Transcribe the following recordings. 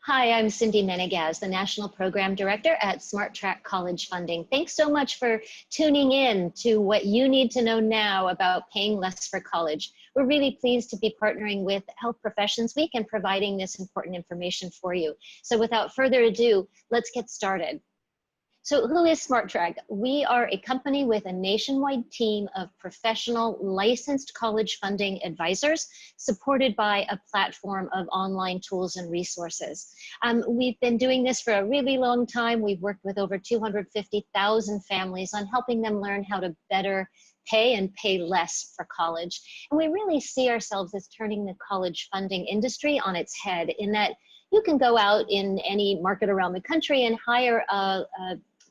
Hi, I'm Cindy Menegaz, the National Program Director at SMARTTRACK College Funding. Thanks so much for tuning in to what you need to know now about paying less for college. We're really pleased to be partnering with Health Professions Week and providing this important information for you. So without further ado, let's get started. So who is SMARTTRACK? We are a company with a nationwide team of professional licensed college funding advisors supported by a platform of online tools and resources. We've been doing this for a really long time. We've worked with over 250,000 families on helping them learn how to better pay and pay less for college. And we really see ourselves as turning the college funding industry on its head in that you can go out in any market around the country and hire a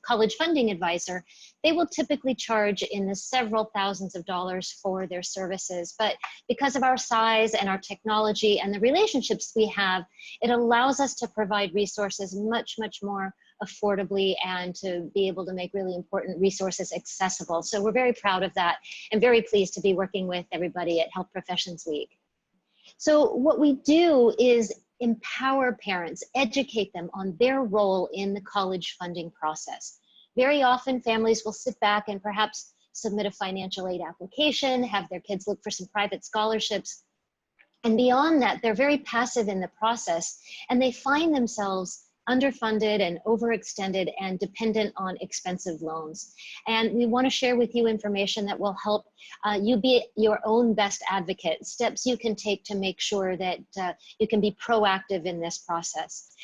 college funding advisor. They will typically charge in the several thousands of dollars for their services. But because of our size and our technology and the relationships we have, it allows us to provide resources much more affordably and to be able to make really important resources accessible. So we're very proud of that and very pleased to be working with everybody at Health Professions Week. So what we do is empower parents, educate them on their role in the college funding process. Very often families will sit back and perhaps submit a financial aid application, have their kids look for some private scholarships. And beyond that, they're very passive in the process and they find themselves underfunded and overextended and dependent on expensive loans. And we want to share with you information that will help you be your own best advocate, steps you can take to make sure that you can be proactive in this process.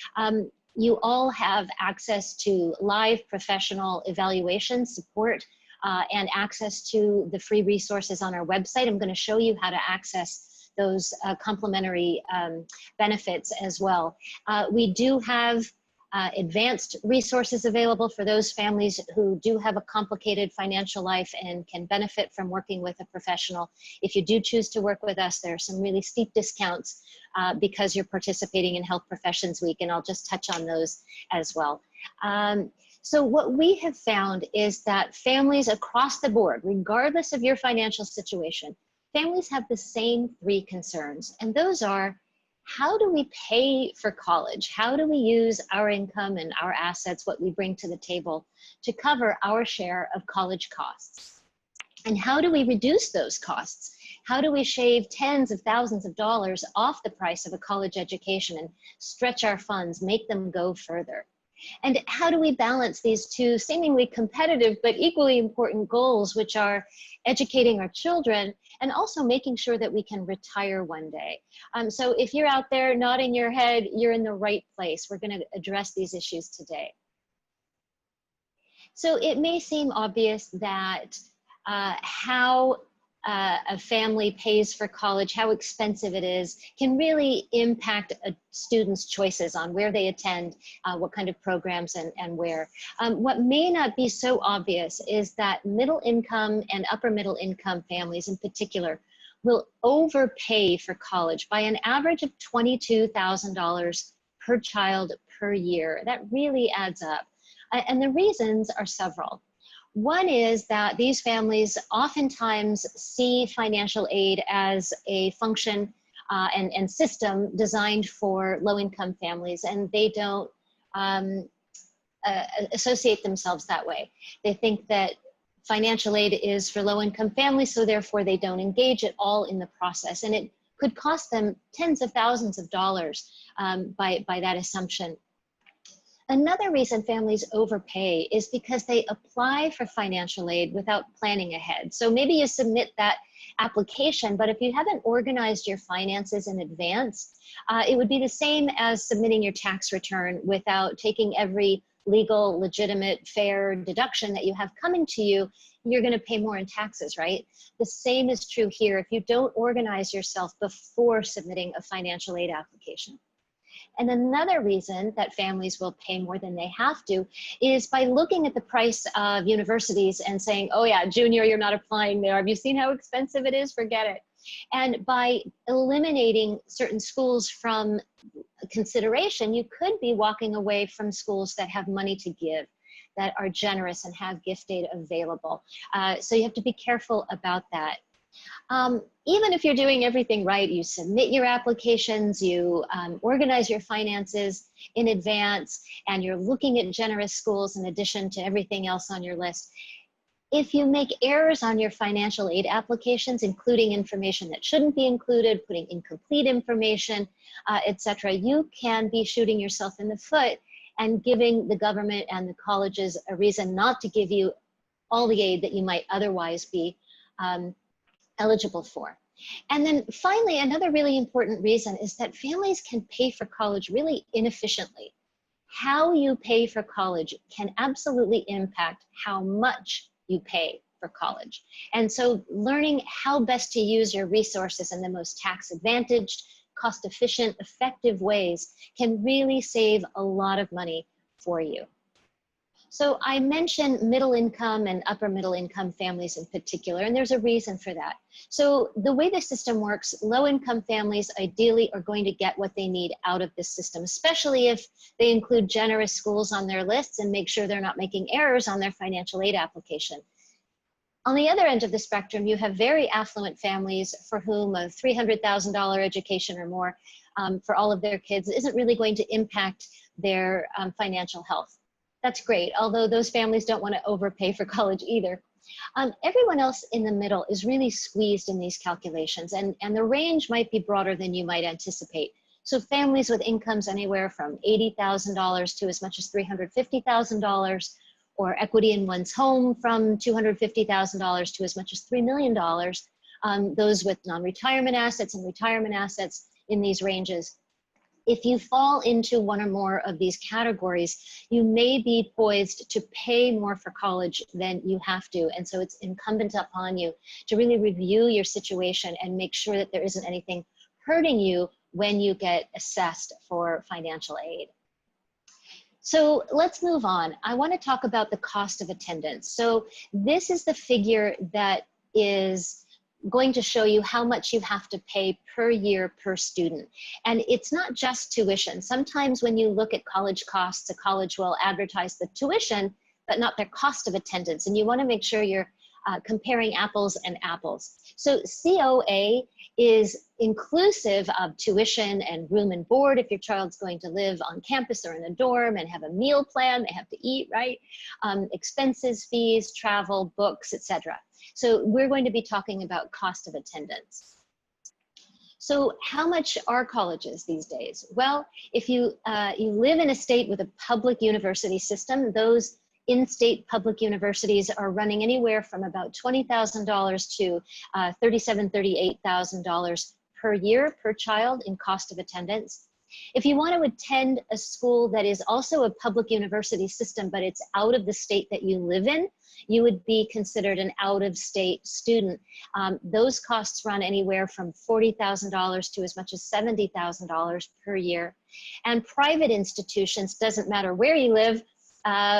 You all have access to live professional evaluation support and access to the free resources on our website. I'm going to show you how to access those complementary benefits as well. We do have advanced resources available for those families who do have a complicated financial life and can benefit from working with a professional. If you do choose to work with us, there are some really steep discounts because you're participating in Health Professions Week, and I'll just touch on those as well. So what we have found is that families across the board, regardless of your financial situation, families have the same three concerns, and those are, how do we pay for college? How do we use our income and our assets, what we bring to the table, to cover our share of college costs? And how do we reduce those costs? How do we shave tens of thousands of dollars off the price of a college education and stretch our funds, make them go further? And how do we balance these two seemingly competitive but equally important goals, which are educating our children and also making sure that we can retire one day? So if you're out there nodding your head, you're in the right place. We're going to address these issues today. So it may seem obvious that how a family pays for college, how expensive it is, can really impact a student's choices on where they attend, what kind of programs and where. What may not be so obvious is that middle income and upper middle income families in particular will overpay for college by an average of $22,000 per child per year. That really adds up. And the reasons are several. One is that these families oftentimes see financial aid as a function and system designed for low-income families, and they don't associate themselves that way. They think that financial aid is for low-income families, so therefore they don't engage at all in the process, and it could cost them tens of thousands of dollars by that assumption. Another reason families overpay is because they apply for financial aid without planning ahead. So maybe you submit that application, but if you haven't organized your finances in advance, it would be the same as submitting your tax return without taking every legal, legitimate, fair deduction that you have coming to you. You're going to pay more in taxes, right? The same is true here if you don't organize yourself before submitting a financial aid application. And another reason that families will pay more than they have to is by looking at the price of universities and saying, oh yeah, junior, you're not applying there. Have you seen how expensive it is? Forget it. And by eliminating certain schools from consideration, you could be walking away from schools that have money to give, that are generous and have gift aid available. So you have to be careful about that. Even if you're doing everything right, you submit your applications, you organize your finances in advance, and you're looking at generous schools in addition to everything else on your list. If you make errors on your financial aid applications, including information that shouldn't be included, putting incomplete information, etc., you can be shooting yourself in the foot and giving the government and the colleges a reason not to give you all the aid that you might otherwise be eligible for. And then finally, another really important reason is that families can pay for college really inefficiently. How you pay for college can absolutely impact how much you pay for college. And so learning how best to use your resources in the most tax advantaged, cost efficient, effective ways can really save a lot of money for you. So I mentioned middle income and upper middle income families in particular, and there's a reason for that. So the way the system works, low income families ideally are going to get what they need out of this system, especially if they include generous schools on their lists and make sure they're not making errors on their financial aid application. On the other end of the spectrum, you have very affluent families for whom a $300,000 education or more for all of their kids isn't really going to impact their financial health. That's great, although those families don't want to overpay for college either. Everyone else in the middle is really squeezed in these calculations, and the range might be broader than you might anticipate. So families with incomes anywhere from $80,000 to as much as $350,000, or equity in one's home from $250,000 to as much as $3 million, those with non-retirement assets and retirement assets in these ranges. If you fall into one or more of these categories, you may be poised to pay more for college than you have to. And so it's incumbent upon you to really review your situation and make sure that there isn't anything hurting you when you get assessed for financial aid. So let's move on. I want to talk about the cost of attendance. So this is the figure that is going to show you how much you have to pay per year per student. And it's not just tuition. Sometimes when you look at college costs, a college will advertise the tuition, but not their cost of attendance. And you want to make sure you're comparing apples and apples. So COA is inclusive of tuition and room and board if your child's going to live on campus or in a dorm and have a meal plan, they have to eat, right? Expenses, fees, travel, books, etc. So we're going to be talking about cost of attendance. So how much are colleges these days? Well, if you live in a state with a public university system, those in-state public universities are running anywhere from about $20,000 to $37,000, $38,000 per year per child in cost of attendance. If you want to attend a school that is also a public university system, but it's out of the state that you live in, you would be considered an out-of-state student. Those costs run anywhere from $40,000 to as much as $70,000 per year. And private institutions, doesn't matter where you live,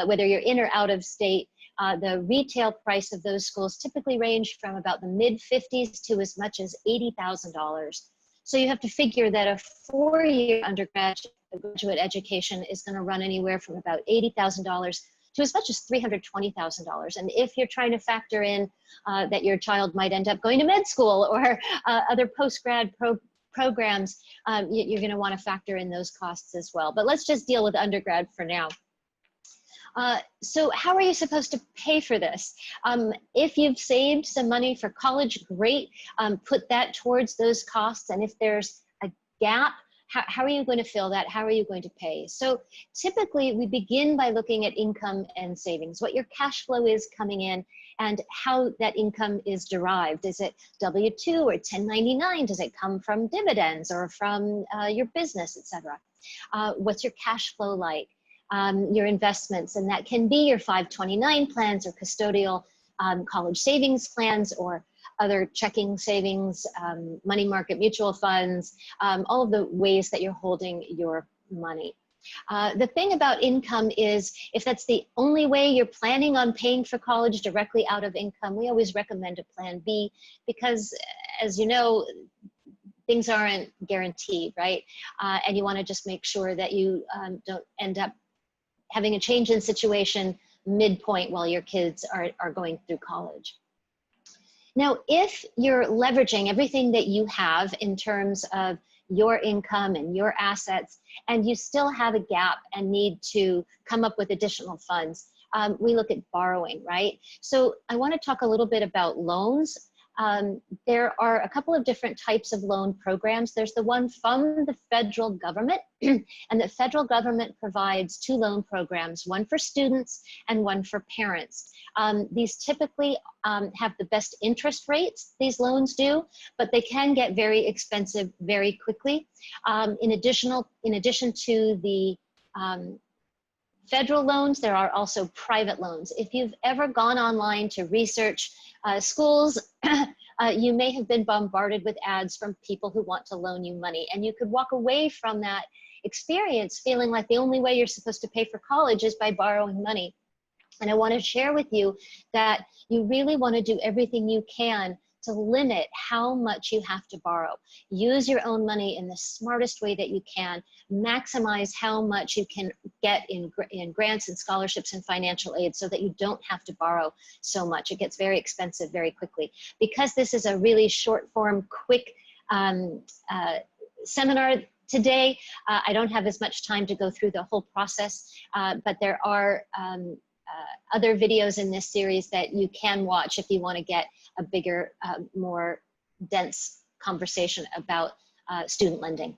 whether you're in or out of state, the retail price of those schools typically range from about the mid-50s to as much as $80,000. So you have to figure that a 4-year undergraduate education is going to run anywhere from about $80,000 to as much as $320,000. And if you're trying to factor in that your child might end up going to med school or other post-grad programs, you're going to want to factor in those costs as well. But let's just deal with undergrad for now. So how are you supposed to pay for this? If you've saved some money for college, great. Put that towards those costs. And if there's a gap, how are you going to fill that? How are you going to pay? So typically we begin by looking at income and savings, what your cash flow is coming in and how that income is derived. Is it W-2 or 1099? Does it come from dividends or from your business, etc.? What's your cash flow like? Your investments, and that can be your 529 plans or custodial college savings plans or other checking savings, money market mutual funds, all of the ways that you're holding your money. The thing about income is if that's the only way you're planning on paying for college directly out of income, we always recommend a plan B because, as you know, things aren't guaranteed, right? And you want to just make sure that you don't end up having a change in situation midpoint while your kids are going through college. Now, if you're leveraging everything that you have in terms of your income and your assets, and you still have a gap and need to come up with additional funds, we look at borrowing, right? So I want to talk a little bit about loans. There are a couple of different types of loan programs. There's the one from the federal government, and the federal government provides two loan programs, one for students and one for parents. These typically have the best interest rates, these loans do, but they can get very expensive very quickly. In addition to the federal loans, there are also private loans. If you've ever gone online to research schools, you may have been bombarded with ads from people who want to loan you money, and you could walk away from that experience feeling like the only way you're supposed to pay for college is by borrowing money. And I want to share with you that you really want to do everything you can to limit how much you have to borrow. Use your own money in the smartest way that you can. Maximize how much you can get in grants and scholarships and financial aid so that you don't have to borrow so much. It gets very expensive very quickly. Because this is a really short form, quick seminar today, I don't have as much time to go through the whole process, but there are other videos in this series that you can watch if you want to get a bigger, more dense conversation about student lending.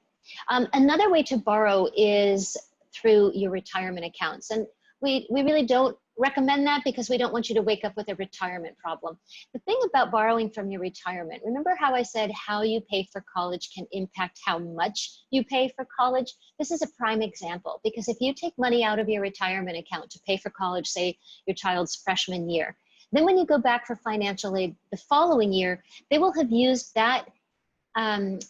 Another way to borrow is through your retirement accounts. And we really don't recommend that because we don't want you to wake up with a retirement problem. The thing about borrowing from your retirement, remember how I said how you pay for college can impact how much you pay for college? This is a prime example, because if you take money out of your retirement account to pay for college, say your child's freshman year, then when you go back for financial aid the following year, they will have used that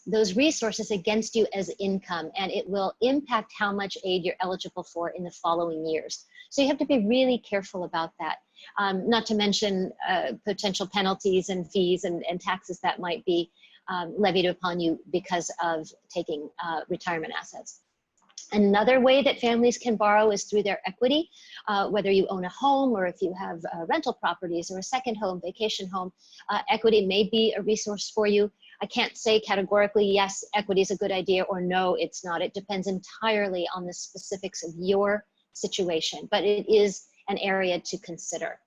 those resources against you as income, and it will impact how much aid you're eligible for in the following years. So you have to be really careful about that, not to mention potential penalties and fees and taxes that might be levied upon you because of taking retirement assets. Another way that families can borrow is through their equity, whether you own a home or if you have rental properties or a second home, vacation home, equity may be a resource for you. I can't say categorically, yes, equity is a good idea, or no, it's not. It depends entirely on the specifics of your situation, but it is an area to consider.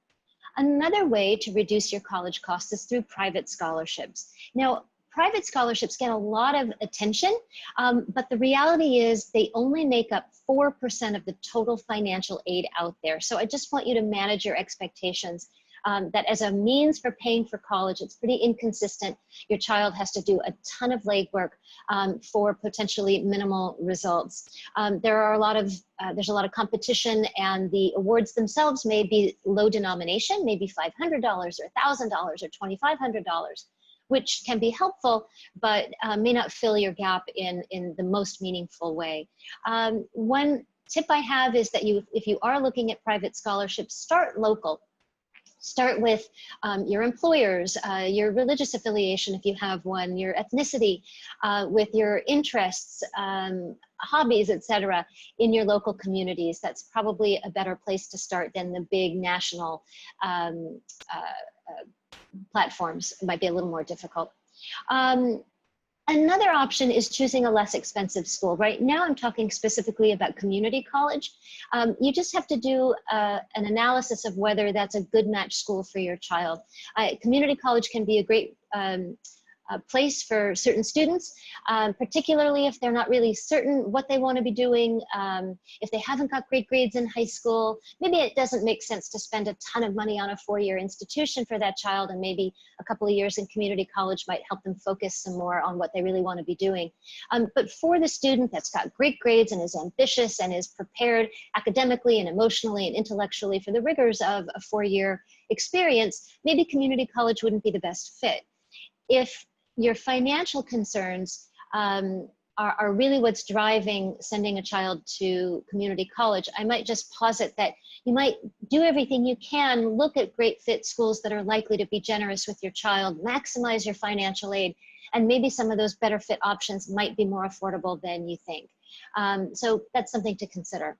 Another way to reduce your college costs is through private scholarships. Now, private scholarships get a lot of attention, but the reality is they only make up 4% of the total financial aid out there. So I just want you to manage your expectations. That as a means for paying for college, it's pretty inconsistent. Your child has to do a ton of legwork for potentially minimal results. There's a lot of competition, and the awards themselves may be low denomination, maybe $500 or $1,000 or $2,500, which can be helpful, but may not fill your gap in the most meaningful way. One tip I have is that if you are looking at private scholarships, start local. Start with your employers, your religious affiliation if you have one, your ethnicity, with your interests, hobbies, etc. in your local communities. That's probably a better place to start than the big national platforms. It might be a little more difficult. Another option is choosing a less expensive school. Right now, I'm talking specifically about community college. You just have to do an analysis of whether that's a good match school for your child. Community college can be a great place for certain students, particularly if they're not really certain what they want to be doing, if they haven't got great grades in high school. Maybe it doesn't make sense to spend a ton of money on a four-year institution for that child, and maybe a couple of years in community college might help them focus some more on what they really want to be doing. But for the student that's got great grades and is ambitious and is prepared academically and emotionally and intellectually for the rigors of a four-year experience, maybe community college wouldn't be the best fit. If your financial concerns are really what's driving sending a child to community college, I might just posit that you might do everything you can, look at great fit schools that are likely to be generous with your child, maximize your financial aid, and maybe some of those better fit options might be more affordable than you think. So that's something to consider.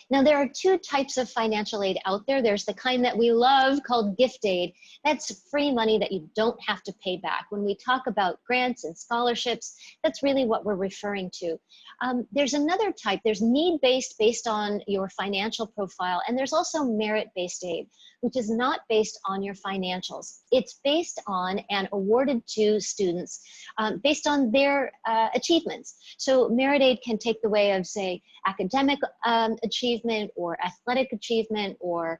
Now, there are two types of financial aid out there. There's the kind that we love called gift aid. That's free money that you don't have to pay back. When we talk about grants and scholarships, that's really what we're referring to. There's another type. There's need-based, based on your financial profile, and there's also merit-based aid, which is not based on your financials. It's based on and awarded to students based on their achievements. So merit aid can take the way of, say, academic achievement or athletic achievement, or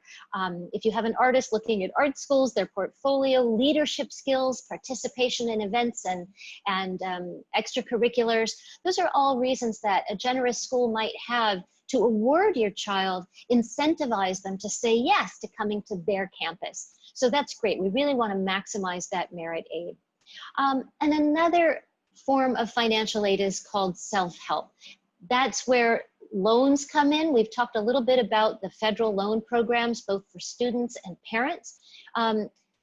if you have an artist looking at art schools, their portfolio, leadership skills, participation in events and extracurriculars. Those are all reasons that a generous school might have to award your child, incentivize them to say yes to coming to their campus. So that's great. We really want to maximize that merit aid. And another form of financial aid is called self-help. That's where loans come in. We've talked a little bit about the federal loan programs, both for students and parents.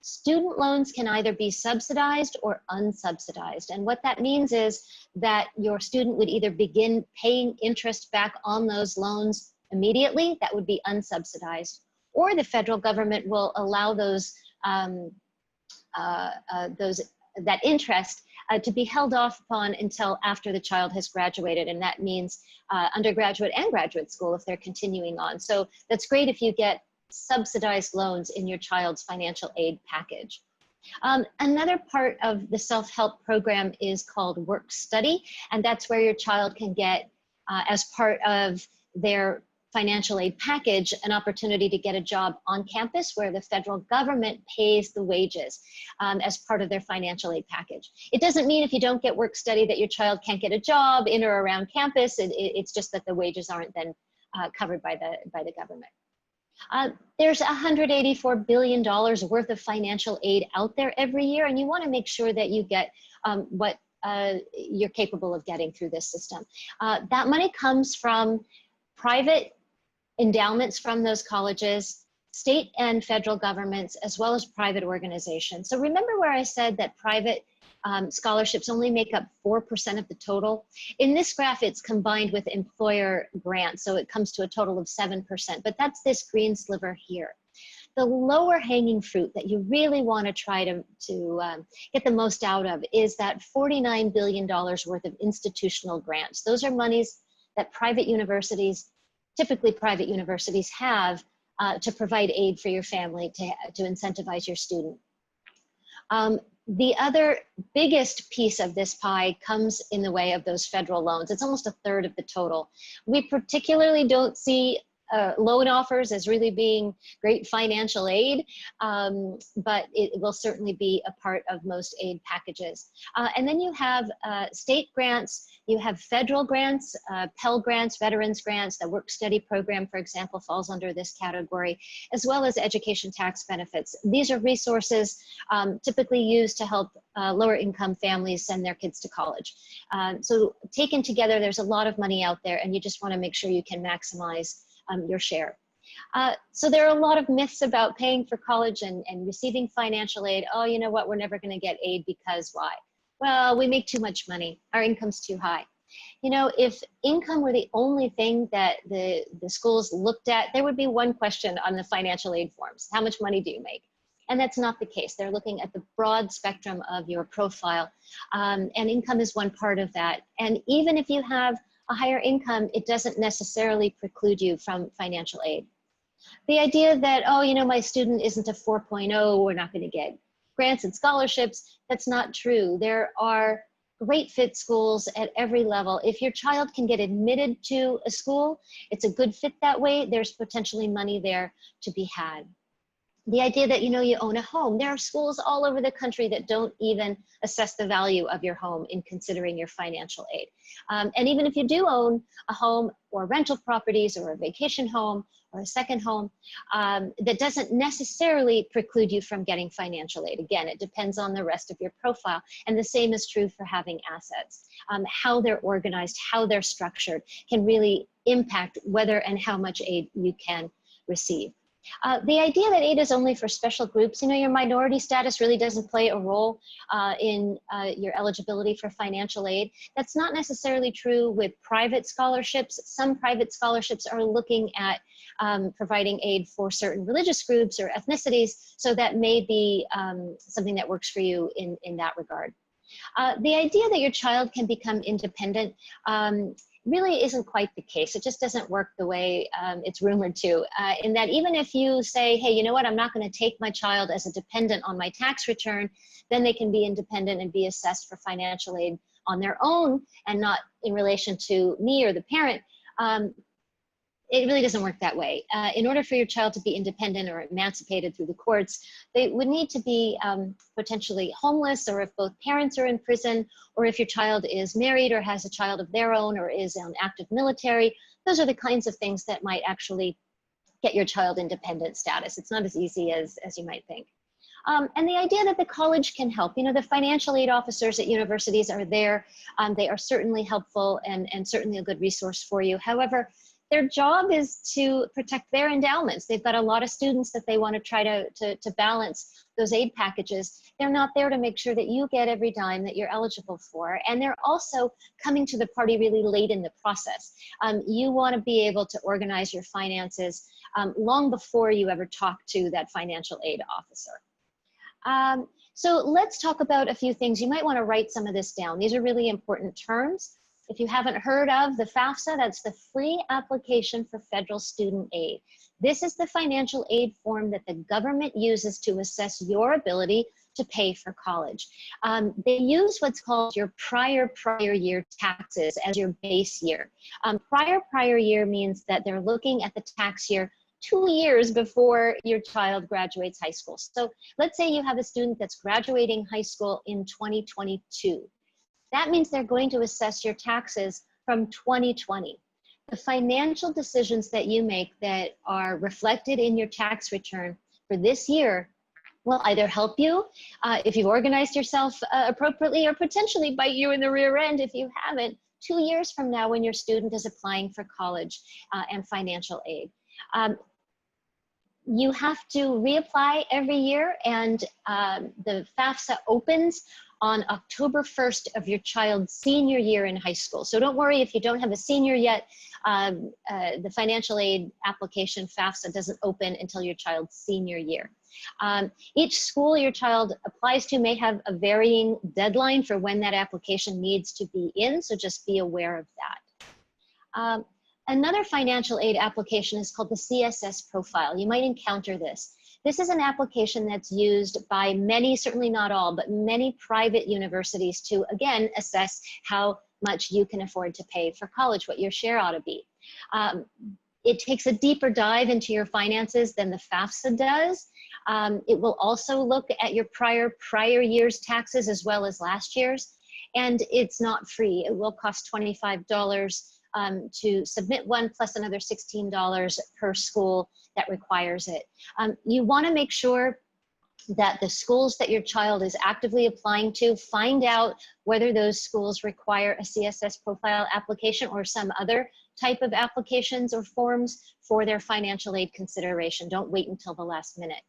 Student loans can either be subsidized or unsubsidized. And what that means is that your student would either begin paying interest back on those loans immediately, that would be unsubsidized, or the federal government will allow that interest to be held off upon until after the child has graduated, and that means undergraduate and graduate school if they're continuing on. So that's great if you get subsidized loans in your child's financial aid package. Another part of the self-help program is called work study, and that's where your child can get, as part of their financial aid package, an opportunity to get a job on campus where the federal government pays the wages as part of their financial aid package. It doesn't mean if you don't get work study that your child can't get a job in or around campus. It's just that the wages aren't then covered by the government. There's $184 billion worth of financial aid out there every year, and you want to make sure that you get what you're capable of getting through this system. That money comes from private endowments from those colleges, state and federal governments, as well as private organizations. So remember where I said that private scholarships only make up 4% of the total? In this graph, it's combined with employer grants, so it comes to a total of 7%, but that's this green sliver here. The lower hanging fruit that you really want to try to get the most out of is that $49 billion worth of institutional grants. Those are monies that private universities, typically private universities, have to provide aid for your family, to incentivize your student. The other biggest piece of this pie comes in the way of those federal loans. It's almost a third of the total. We particularly don't see loan offers as really being great financial aid, but it will certainly be a part of most aid packages. And then you have state grants, you have federal grants, Pell grants, veterans grants. The work study program, for example, falls under this category, as well as education tax benefits. These are resources typically used to help lower income families send their kids to college. So taken together, there's a lot of money out there, and you just want to make sure you can maximize your share. So there are a lot of myths about paying for college and receiving financial aid. Oh, you know what, we're never going to get aid because why? Well, we make too much money. Our income's too high. You know, if income were the only thing that the schools looked at, there would be one question on the financial aid forms: how much money do you make? And that's not the case. They're looking at the broad spectrum of your profile, and income is one part of that. And even if you have a higher income, it doesn't necessarily preclude you from financial aid. The idea that, oh, you know, my student isn't a 4.0, we're not going to get grants and scholarships, that's not true. There are great fit schools at every level. If your child can get admitted to a school, it's a good fit that way, there's potentially money there to be had. The idea that, you know, you own a home. There are schools all over the country that don't even assess the value of your home in considering your financial aid. And even if you do own a home or rental properties or a vacation home or a second home, that doesn't necessarily preclude you from getting financial aid. Again, it depends on the rest of your profile. And the same is true for having assets. How they're organized, how they're structured can really impact whether and how much aid you can receive. The idea that aid is only for special groups, you know, your minority status really doesn't play a role in your eligibility for financial aid. That's not necessarily true with private scholarships. Some private scholarships are looking at providing aid for certain religious groups or ethnicities, so that may be something that works for you in that regard. The idea that your child can become independent really isn't quite the case. It just doesn't work the way it's rumored to, in that even if you say, hey, you know what, I'm not going to take my child as a dependent on my tax return, then they can be independent and be assessed for financial aid on their own and not in relation to me or the parent. It really doesn't work that way. In order for your child to be independent or emancipated through the courts, they would need to be potentially homeless, or if both parents are in prison, or if your child is married or has a child of their own or is on active military. Those are the kinds of things that might actually get your child independent status. It's not as easy as you might think. And the idea that the college can help, you know, the financial aid officers at universities are there. They are certainly helpful and certainly a good resource for you. However, their job is to protect their endowments. They've got a lot of students that they want to try to balance those aid packages. They're not there to make sure that you get every dime that you're eligible for. And they're also coming to the party really late in the process. You want to be able to organize your finances long before you ever talk to that financial aid officer. So let's talk about a few things. You might want to write some of this down. These are really important terms. If you haven't heard of the Fafsa, that's the Free Application for Federal Student Aid. This is the financial aid form that the government uses to assess your ability to pay for college. They use what's called your prior year taxes as your base year. Prior year means that they're looking at the tax year 2 years before your child graduates high school. So let's say you have a student that's graduating high school in 2022. That means they're going to assess your taxes from 2020. The financial decisions that you make that are reflected in your tax return for this year will either help you if you've organized yourself appropriately, or potentially bite you in the rear end if you haven't 2 years from now when your student is applying for college and financial aid. You have to reapply every year, and the FAFSA opens on October 1st of your child's senior year in high school. So don't worry if you don't have a senior yet. The financial aid application FAFSA doesn't open until your child's senior year. Each school your child applies to may have a varying deadline for when that application needs to be in, so just be aware of that. Another financial aid application is called the CSS profile. You might encounter this. This is an application that's used by many, certainly not all, but many private universities to, again, assess how much you can afford to pay for college, what your share ought to be. It takes a deeper dive into your finances than the FAFSA does. It will also look at your prior year's taxes as well as last year's, and it's not free. It will cost $25 to submit one, plus another $16 per school that requires it. You want to make sure that the schools that your child is actively applying to, find out whether those schools require a CSS profile application or some other type of applications or forms for their financial aid consideration. Don't wait until the last minute.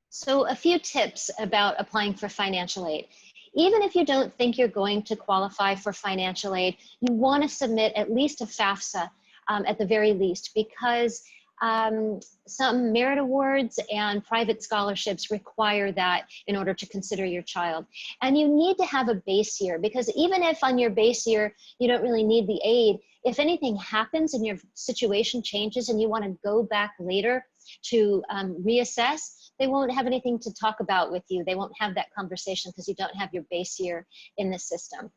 So a few tips about applying for financial aid. Even if you don't think you're going to qualify for financial aid, you want to submit at least a FAFSA at the very least, because some merit awards and private scholarships require that in order to consider your child. And you need to have a base year, because even if on your base year you don't really need the aid, if anything happens and your situation changes and you want to go back later to reassess, they won't have anything to talk about with you. They won't have that conversation because you don't have your base year in the system.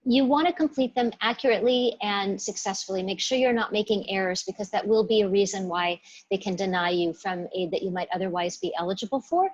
You want to complete them accurately and successfully. Make sure you're not making errors, because that will be a reason why they can deny you from aid that you might otherwise be eligible for.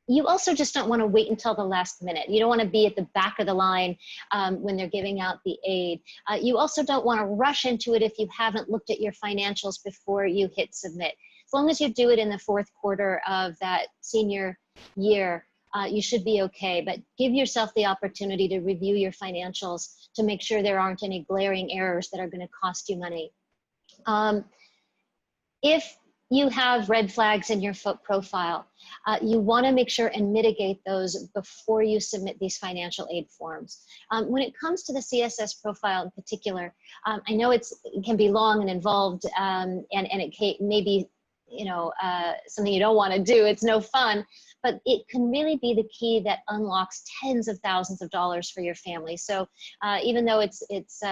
You also just don't want to wait until the last minute. You don't want to be at the back of the line when they're giving out the aid. You also don't want to rush into it if you haven't looked at your financials before you hit submit. As long as you do it in the fourth quarter of that senior year, you should be okay. But give yourself the opportunity to review your financials to make sure there aren't any glaring errors that are going to cost you money. If you have red flags in your profile, you want to make sure and mitigate those before you submit these financial aid forms. When it comes to the CSS profile in particular, I know it can be long and involved, and it may be, something you don't want to do. It's no fun, but it can really be the key that unlocks tens of thousands of dollars for your family. So even though it's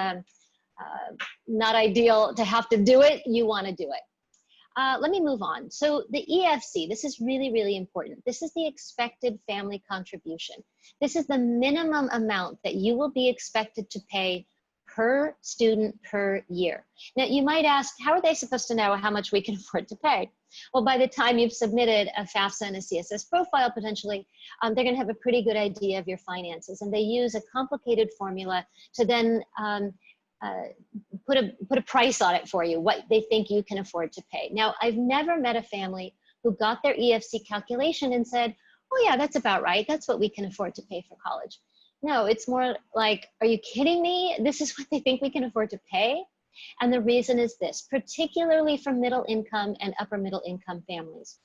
not ideal to have to do it, you want to do it. Let me move on. So the EFC, this is really, really important. This is the expected family contribution. This is the minimum amount that you will be expected to pay per student per year. Now, you might ask, how are they supposed to know how much we can afford to pay? Well, by the time you've submitted a Fafsa and a CSS profile, potentially, they're going to have a pretty good idea of your finances. And they use a complicated formula to then put a price on it for you, what they think you can afford to pay. Now, I've never met a family who got their EFC calculation and said, oh yeah, that's about right. That's what we can afford to pay for college. No, it's more like, are you kidding me? This is what they think we can afford to pay? And the reason is this, particularly for middle income and upper middle income families.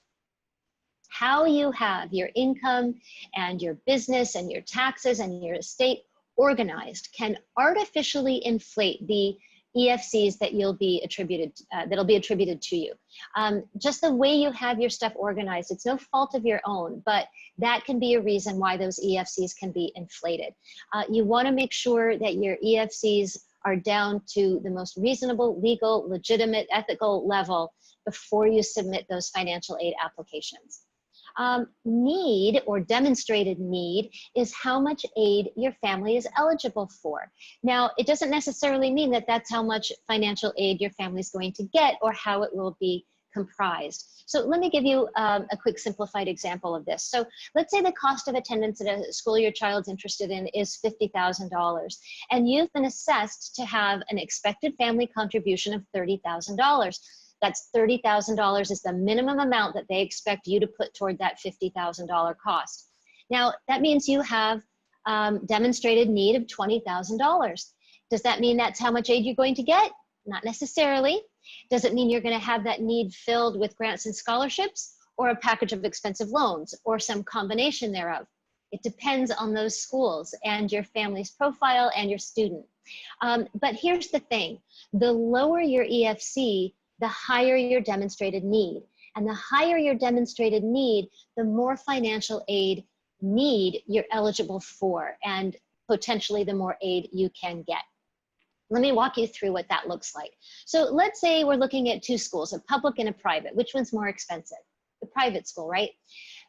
How you have your income and your business and your taxes and your estate organized can artificially inflate the EFCs that you'll be attributed, that'll be attributed to you. Just the way you have your stuff organized, it's no fault of your own, but that can be a reason why those EFCs can be inflated. You want to make sure that your EFCs are down to the most reasonable, legal, legitimate, ethical level before you submit those financial aid applications. Need or demonstrated need is how much aid your family is eligible for. Now, it doesn't necessarily mean that that's how much financial aid your family is going to get or how it will be comprised. So let me give you a quick simplified example of this. So let's say the cost of attendance at a school your child's interested in is $50,000, and you've been assessed to have an expected family contribution of $30,000. That's $30,000 is the minimum amount that they expect you to put toward that $50,000 cost. Now, that means you have demonstrated need of $20,000. Does that mean that's how much aid you're going to get? Not necessarily. Does it mean you're going to have that need filled with grants and scholarships or a package of expensive loans or some combination thereof? It depends on those schools and your family's profile and your student. But here's the thing, the lower your EFC, the higher your demonstrated need. And the higher your demonstrated need, the more financial aid need you're eligible for, and potentially the more aid you can get. Let me walk you through what that looks like. So let's say we're looking at two schools, a public and a private. Which one's more expensive? The private school, right?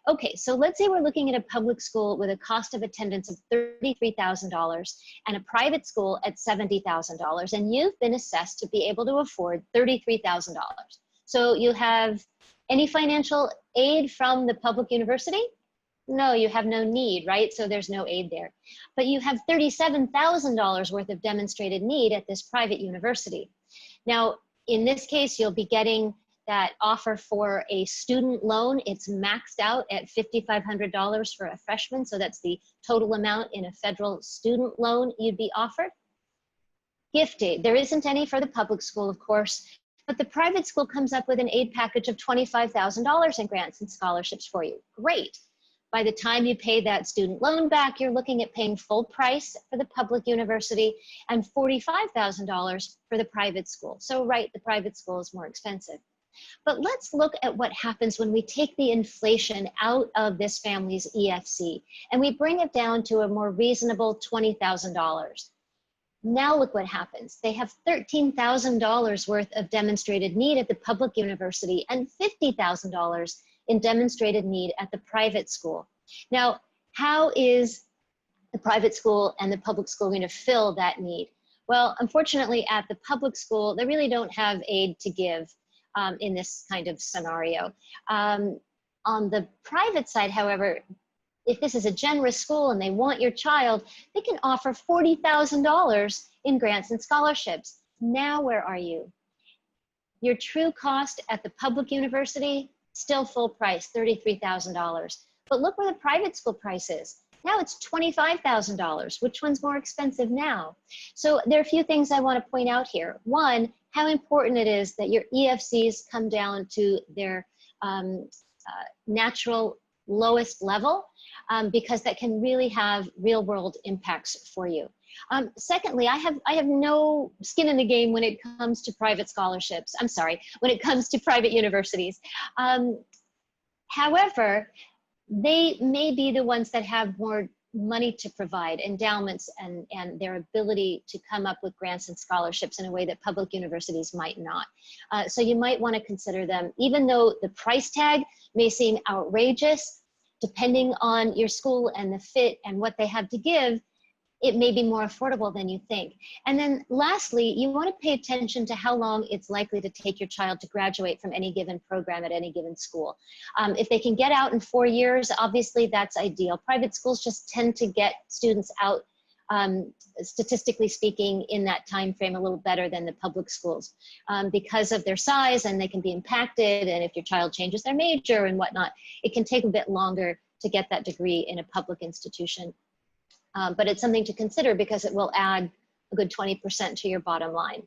Okay, so let's say we're looking at a public school with a cost of attendance of $33,000 and a private school at $70,000, and you've been assessed to be able to afford $33,000. So you have any financial aid from the public university? No, you have no need, right? So there's no aid there. But you have $37,000 worth of demonstrated need at this private university. Now, in this case, you'll be getting that offer for a student loan. It's maxed out at $5,500 for a freshman, so that's the total amount in a federal student loan you'd be offered. Gift aid, there isn't any for the public school, of course, but the private school comes up with an aid package of $25,000 in grants and scholarships for you. Great. By the time you pay that student loan back, you're looking at paying full price for the public university and $45,000 for the private school. So right, the private school is more expensive. But let's look at what happens when we take the inflation out of this family's EFC and we bring it down to a more reasonable $20,000. Now look what happens. They have $13,000 worth of demonstrated need at the public university and $50,000 in demonstrated need at the private school. Now, how is the private school and the public school going to fill that need? Well, unfortunately, at the public school, they really don't have aid to give in this kind of scenario. On the private side, however, if this is a generous school and they want your child, they can offer $40,000 in grants and scholarships. Now, where are you? Your true cost at the public university, still full price, $33,000. But look where the private school price is. Now it's $25,000. Which one's more expensive now? So there are a few things I want to point out here. One, how important it is that your EFCs come down to their natural lowest level, because that can really have real world impacts for you. Secondly, I have no skin in the game when it comes to private scholarships. I'm sorry, when it comes to private universities. However, they may be the ones that have more money to provide, endowments, and their ability to come up with grants and scholarships in a way that public universities might not. So you might want to consider them, even though the price tag may seem outrageous, depending on your school and the fit and what they have to give, it may be more affordable than you think. And then lastly, you want to pay attention to how long it's likely to take your child to graduate from any given program at any given school. If they can get out in 4 years, obviously that's ideal. Private schools just tend to get students out, statistically speaking, in that time frame a little better than the public schools, because of their size, and they can be impacted, and if your child changes their major and whatnot, it can take a bit longer to get that degree in a public institution. But it's something to consider because it will add a good 20% to your bottom line.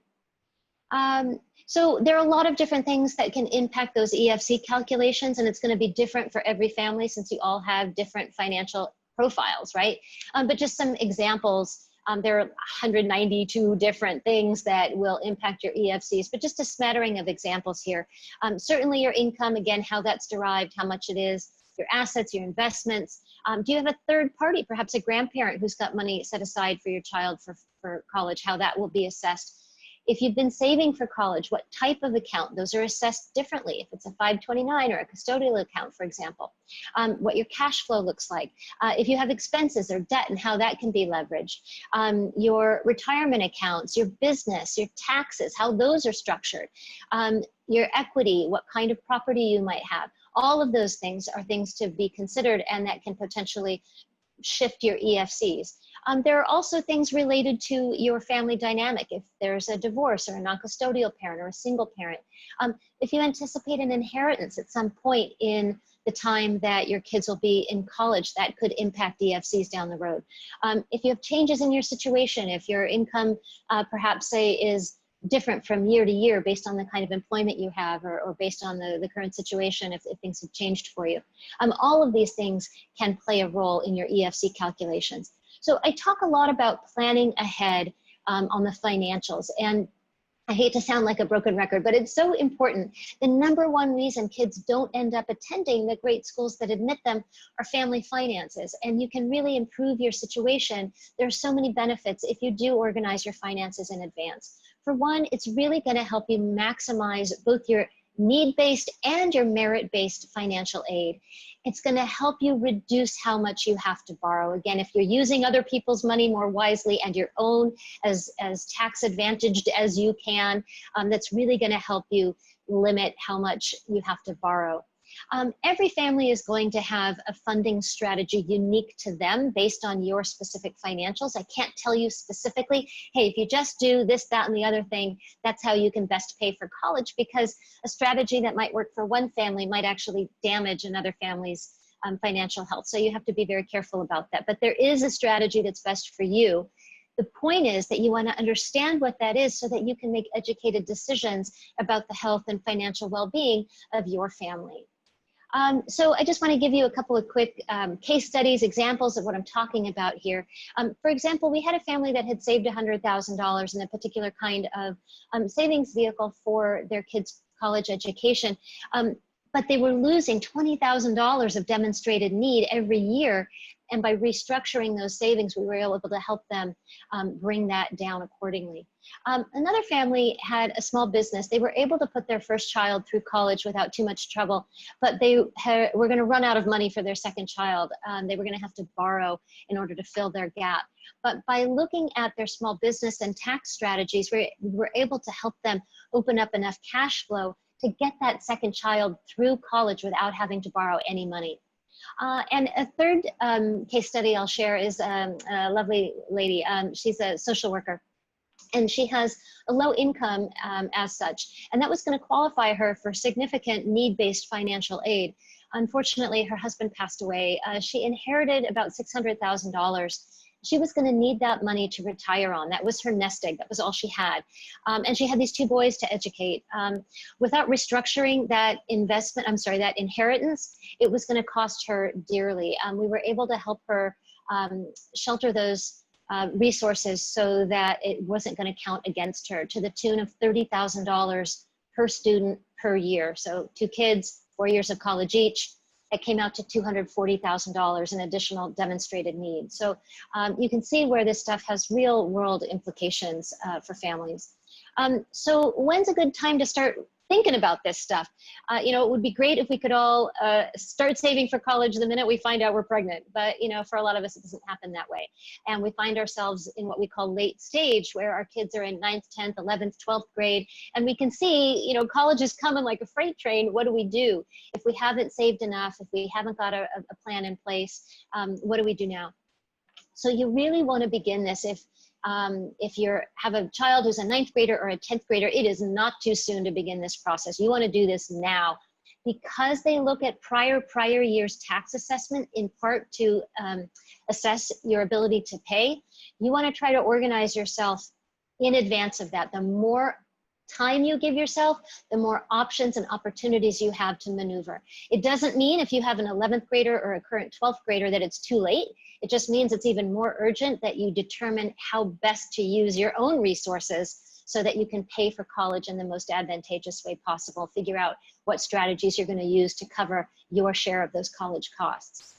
So there are a lot of different things that can impact those EFC calculations, and it's going to be different for every family since you all have different financial profiles, right? But just some examples, there are 192 different things that will impact your EFCs, but just a smattering of examples here. Certainly your income, again, how that's derived, how much it is, your assets, your investments. Do you have a third party, perhaps a grandparent who's got money set aside for your child for college, how that will be assessed? If you've been saving for college, what type of account? Those are assessed differently. If it's a 529 or a custodial account, for example, what your cash flow looks like. If you have expenses or debt and how that can be leveraged. Your retirement accounts, your business, your taxes, how those are structured. Your equity, what kind of property you might have. All of those things are things to be considered, and that can potentially shift your EFCs. There are also things related to your family dynamic. If there's a divorce or a non-custodial parent or a single parent. If you anticipate an inheritance at some point in the time that your kids will be in college, that could impact EFCs down the road. If you have changes in your situation, if your income perhaps say is different from year to year based on the kind of employment you have, or based on the current situation, if things have changed for you. All of these things can play a role in your EFC calculations. So I talk a lot about planning ahead on the financials, and I hate to sound like a broken record, but it's so important. The number one reason kids don't end up attending the great schools that admit them are family finances, and you can really improve your situation. There are so many benefits if you do organize your finances in advance. For one, it's really going to help you maximize both your need-based and your merit-based financial aid. It's going to help you reduce how much you have to borrow. Again, if you're using other people's money more wisely and your own as tax advantaged as you can, that's really going to help you limit how much you have to borrow. Every family is going to have a funding strategy unique to them based on your specific financials. I can't tell you specifically, hey, if you just do this, that, and the other thing, that's how you can best pay for college, because a strategy that might work for one family might actually damage another family's financial health. So you have to be very careful about that. But there is a strategy that's best for you. The point is that you want to understand what that is so that you can make educated decisions about the health and financial well-being of your family. So I just want to give you a couple of quick case studies, examples of what I'm talking about here. For example, we had a family that had saved $100,000 in a particular kind of savings vehicle for their kids' college education, but they were losing $20,000 of demonstrated need every year. And by restructuring those savings, we were able to help them bring that down accordingly. Another family had a small business. They were able to put their first child through college without too much trouble, but they were going to run out of money for their second child. They were going to have to borrow in order to fill their gap. But by looking at their small business and tax strategies, we were able to help them open up enough cash flow to get that second child through college without having to borrow any money. And a third case study I'll share is a lovely lady. She's a social worker, and she has a low income as such, and that was going to qualify her for significant need-based financial aid. Unfortunately, her husband passed away. She inherited about $600,000. She was going to need that money to retire on. That was her nest egg. That was all she had. And she had these 2 boys to educate. Without restructuring that that inheritance, it was going to cost her dearly. We were able to help her shelter those resources so that it wasn't going to count against her, to the tune of $30,000 per student per year. So 2 kids, 4 years of college each. It came out to $240,000 in additional demonstrated needs. So you can see where this stuff has real world implications for families. So when's a good time to start thinking about this stuff? It would be great if we could all start saving for college the minute we find out we're pregnant. But for a lot of us, it doesn't happen that way. And we find ourselves in what we call late stage, where our kids are in 9th, 10th, 11th, 12th grade. And we can see, college is coming like a freight train. What do we do? If we haven't saved enough, if we haven't got a plan in place, what do we do now? So you really want to begin this if you have a child who's a 9th grader or a 10th grader. It is not too soon to begin this process. You want to do this now, because they look at prior year's tax assessment in part to assess your ability to pay. You want to try to organize yourself in advance of that. The more time you give yourself, the more options and opportunities you have to maneuver. It doesn't mean if you have an 11th grader or a current 12th grader that it's too late. It just means it's even more urgent that you determine how best to use your own resources so that you can pay for college in the most advantageous way possible. Figure out what strategies you're going to use to cover your share of those college costs.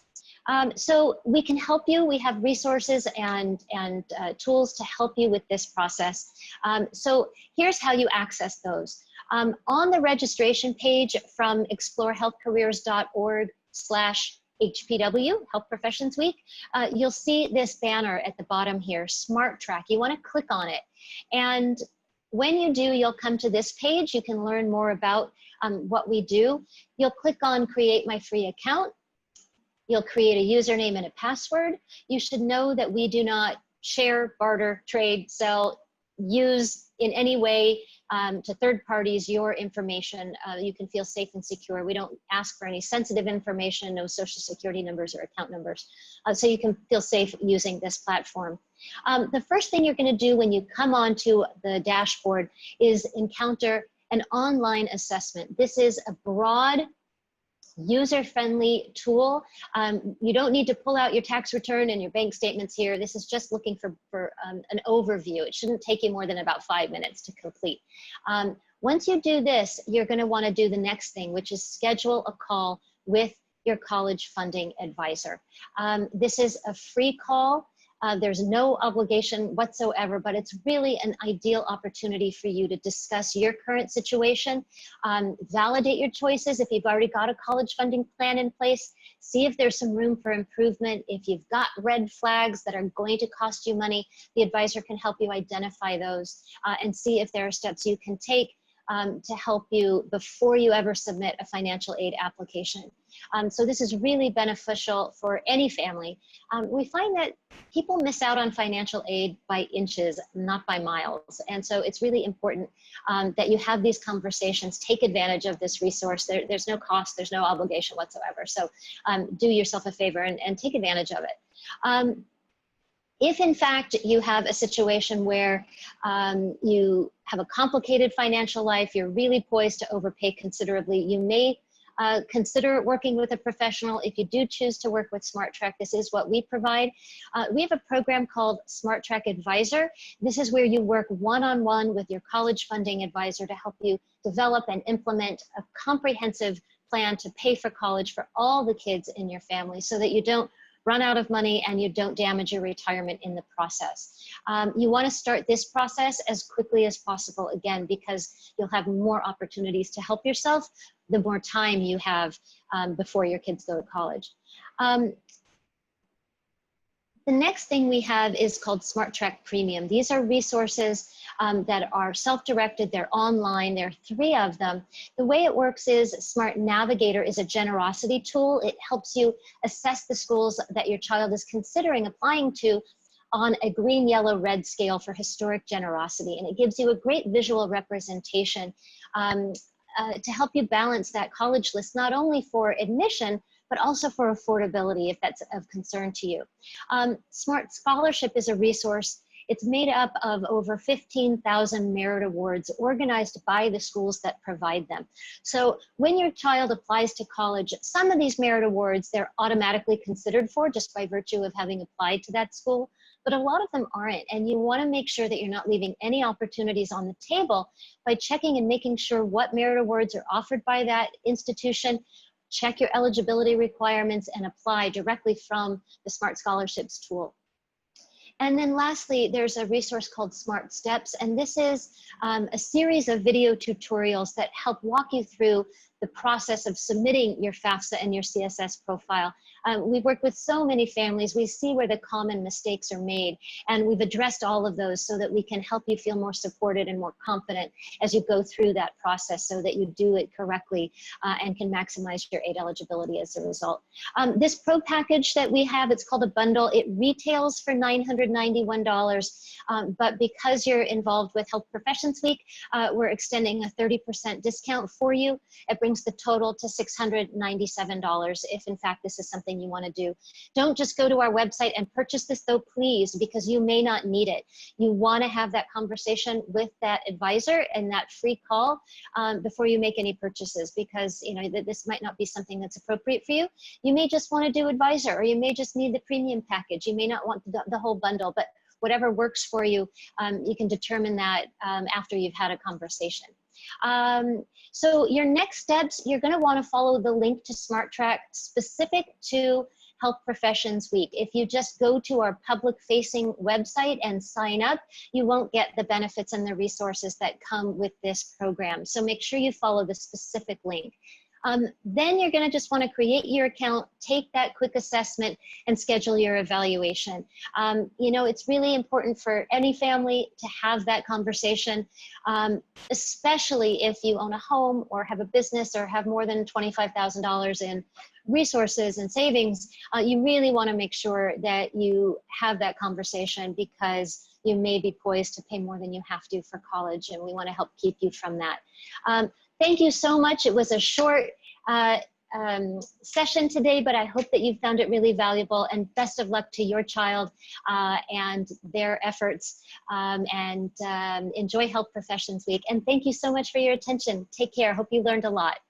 So we can help you. We have resources and tools to help you with this process. So here's how you access those. On the registration page from explorehealthcareers.org/HPW, Health Professions Week, you'll see this banner at the bottom here, SMARTTRACK. You want to click on it. And when you do, you'll come to this page. You can learn more about what we do. You'll click on Create My Free Account. You'll create a username and a password. You should know that we do not share, barter, trade, sell, use in any way to third parties your information. You can feel safe and secure. We don't ask for any sensitive information, no social security numbers or account numbers. So you can feel safe using this platform. The first thing you're going to do when you come onto the dashboard is encounter an online assessment. This is a broad, user-friendly tool. You don't need to pull out your tax return and your bank statements here. This is just looking for an overview. It shouldn't take you more than about 5 minutes to complete. Once you do this, you're going to want to do the next thing, which is schedule a call with your college funding advisor. This is a free call. There's no obligation whatsoever, but it's really an ideal opportunity for you to discuss your current situation, validate your choices. If you've already got a college funding plan in place, see if there's some room for improvement. If you've got red flags that are going to cost you money, the advisor can help you identify those and see if there are steps you can take to help you before you ever submit a financial aid application. So this is really beneficial for any family. We find that people miss out on financial aid by inches, not by miles. And so it's really important that you have these conversations, take advantage of this resource. There's no cost, there's no obligation whatsoever. So do yourself a favor and take advantage of it. If in fact you have a situation where you have a complicated financial life, you're really poised to overpay considerably, you may consider working with a professional. If you do choose to work with SMARTTRACK, this is what we provide. We have a program called SMARTTRACK Advisor. This is where you work one-on-one with your college funding advisor to help you develop and implement a comprehensive plan to pay for college for all the kids in your family so that you don't run out of money and you don't damage your retirement in the process. You want to start this process as quickly as possible, again, because you'll have more opportunities to help yourself the more time you have before your kids go to college. The next thing we have is called SMARTTRACK Premium. These are resources that are self-directed, they're online, there are 3 of them. The way it works is Smart Navigator is a generosity tool. It helps you assess the schools that your child is considering applying to on a green, yellow, red scale for historic generosity. And it gives you a great visual representation to help you balance that college list, not only for admission, but also for affordability, if that's of concern to you. Smart Scholarship is a resource. It's made up of over 15,000 merit awards organized by the schools that provide them. So when your child applies to college, some of these merit awards, they're automatically considered for just by virtue of having applied to that school, but a lot of them aren't. And you want to make sure that you're not leaving any opportunities on the table by checking and making sure what merit awards are offered by that institution. Check your eligibility requirements and apply directly from the Smart Scholarships tool. And then lastly, there's a resource called Smart Steps, and this is a series of video tutorials that help walk you through the process of submitting your FAFSA and your CSS profile. We've worked with so many families. We see where the common mistakes are made, and we've addressed all of those so that we can help you feel more supported and more confident as you go through that process so that you do it correctly and can maximize your aid eligibility as a result. This pro package that we have, it's called a bundle. It retails for $991, but because you're involved with Health Professions Week, we're extending a 30% discount for you. It brings the total to $697 if in fact this is something you want to do. Don't just go to our website and purchase this though, please, because you may not need it. You want to have that conversation with that advisor and that free call before you make any purchases, because this might not be something that's appropriate for you. You may just want to do advisor, or you may just need the premium package. You may not want the whole bundle, but whatever works for you, you can determine that after you've had a conversation. So your next steps, you're going to want to follow the link to SMARTTRACK specific to Health Professions Week. If you just go to our public-facing website and sign up, you won't get the benefits and the resources that come with this program. So make sure you follow the specific link. Then you're going to just want to create your account, take that quick assessment, and schedule your evaluation. It's really important for any family to have that conversation, especially if you own a home or have a business or have more than $25,000 in resources and savings. You really want to make sure that you have that conversation, because you may be poised to pay more than you have to for college, and we want to help keep you from that. Thank you so much. It was a short session today, but I hope that you found it really valuable, and best of luck to your child and their efforts, and enjoy Health Professions Week. And thank you so much for your attention. Take care. Hope you learned a lot.